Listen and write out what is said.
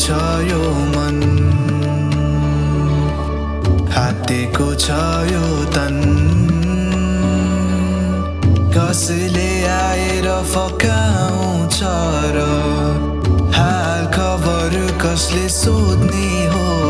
छ यो मन, हातेको छ यो तन। कसले आएर फकाउँछ र हाल खबर कसले सोध्ने हो